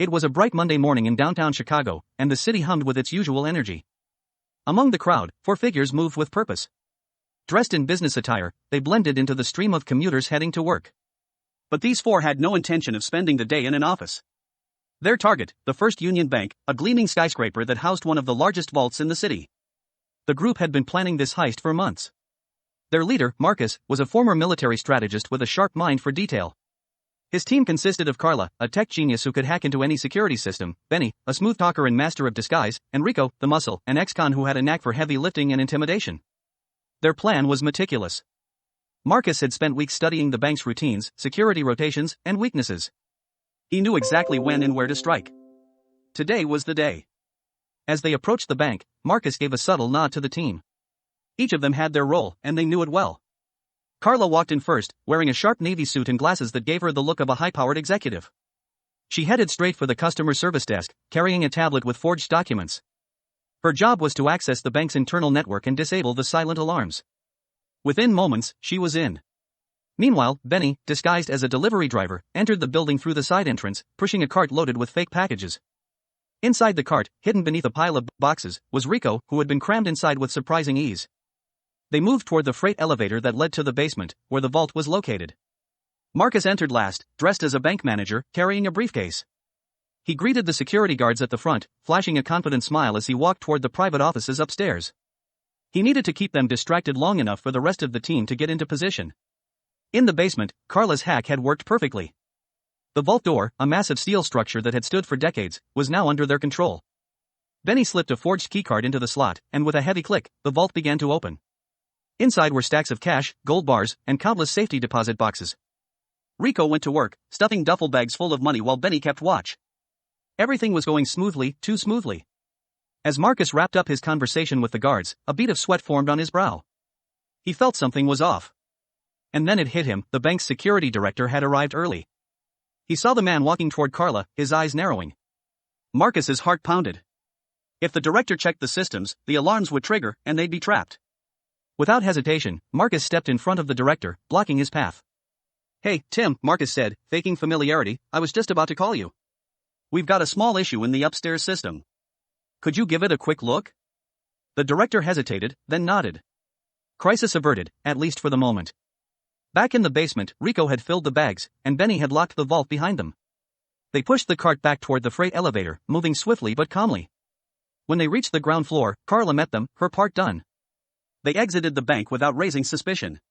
It was a bright Monday morning in downtown Chicago, and the city hummed with its usual energy. Among the crowd, four figures moved with purpose. Dressed in business attire, they blended into the stream of commuters heading to work. But these four had no intention of spending the day in an office. Their target, the First Union Bank, a gleaming skyscraper that housed one of the largest vaults in the city. The group had been planning this heist for months. Their leader, Marcus, was a former military strategist with a sharp mind for detail. His team consisted of Carla, a tech genius who could hack into any security system, Benny, a smooth talker and master of disguise, and Rico, the muscle, an ex-con who had a knack for heavy lifting and intimidation. Their plan was meticulous. Marcus had spent weeks studying the bank's routines, security rotations, and weaknesses. He knew exactly when and where to strike. Today was the day. As they approached the bank, Marcus gave a subtle nod to the team. Each of them had their role, and they knew it well. Carla walked in first, wearing a sharp navy suit and glasses that gave her the look of a high-powered executive. She headed straight for the customer service desk, carrying a tablet with forged documents. Her job was to access the bank's internal network and disable the silent alarms. Within moments, she was in. Meanwhile, Benny, disguised as a delivery driver, entered the building through the side entrance, pushing a cart loaded with fake packages. Inside the cart, hidden beneath a pile of boxes, was Rico, who had been crammed inside with surprising ease. They moved toward the freight elevator that led to the basement, where the vault was located. Marcus entered last, dressed as a bank manager, carrying a briefcase. He greeted the security guards at the front, flashing a confident smile as he walked toward the private offices upstairs. He needed to keep them distracted long enough for the rest of the team to get into position. In the basement, Carla's hack had worked perfectly. The vault door, a massive steel structure that had stood for decades, was now under their control. Benny slipped a forged keycard into the slot, and with a heavy click, the vault began to open. Inside were stacks of cash, gold bars, and countless safety deposit boxes. Rico went to work, stuffing duffel bags full of money while Benny kept watch. Everything was going smoothly, too smoothly. As Marcus wrapped up his conversation with the guards, a bead of sweat formed on his brow. He felt something was off. And then it hit him, the bank's security director had arrived early. He saw the man walking toward Carla, his eyes narrowing. Marcus's heart pounded. If the director checked the systems, the alarms would trigger, and they'd be trapped. Without hesitation, Marcus stepped in front of the director, blocking his path. "Hey, Tim," Marcus said, faking familiarity, "I was just about to call you. We've got a small issue in the upstairs system. Could you give it a quick look?" The director hesitated, then nodded. Crisis averted, at least for the moment. Back in the basement, Rico had filled the bags, and Benny had locked the vault behind them. They pushed the cart back toward the freight elevator, moving swiftly but calmly. When they reached the ground floor, Carla met them, her part done. They exited the bank without raising suspicion.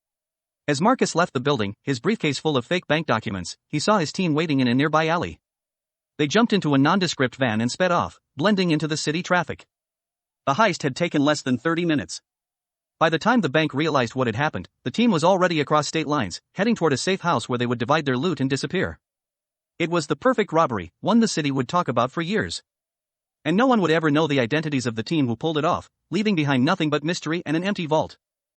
As Marcus left the building, his briefcase full of fake bank documents, he saw his team waiting in a nearby alley. They jumped into a nondescript van and sped off, blending into the city traffic. The heist had taken less than 30 minutes. By the time the bank realized what had happened, the team was already across state lines, heading toward a safe house where they would divide their loot and disappear. It was the perfect robbery, one the city would talk about for years. And no one would ever know the identities of the team who pulled it off, leaving behind nothing but mystery and an empty vault.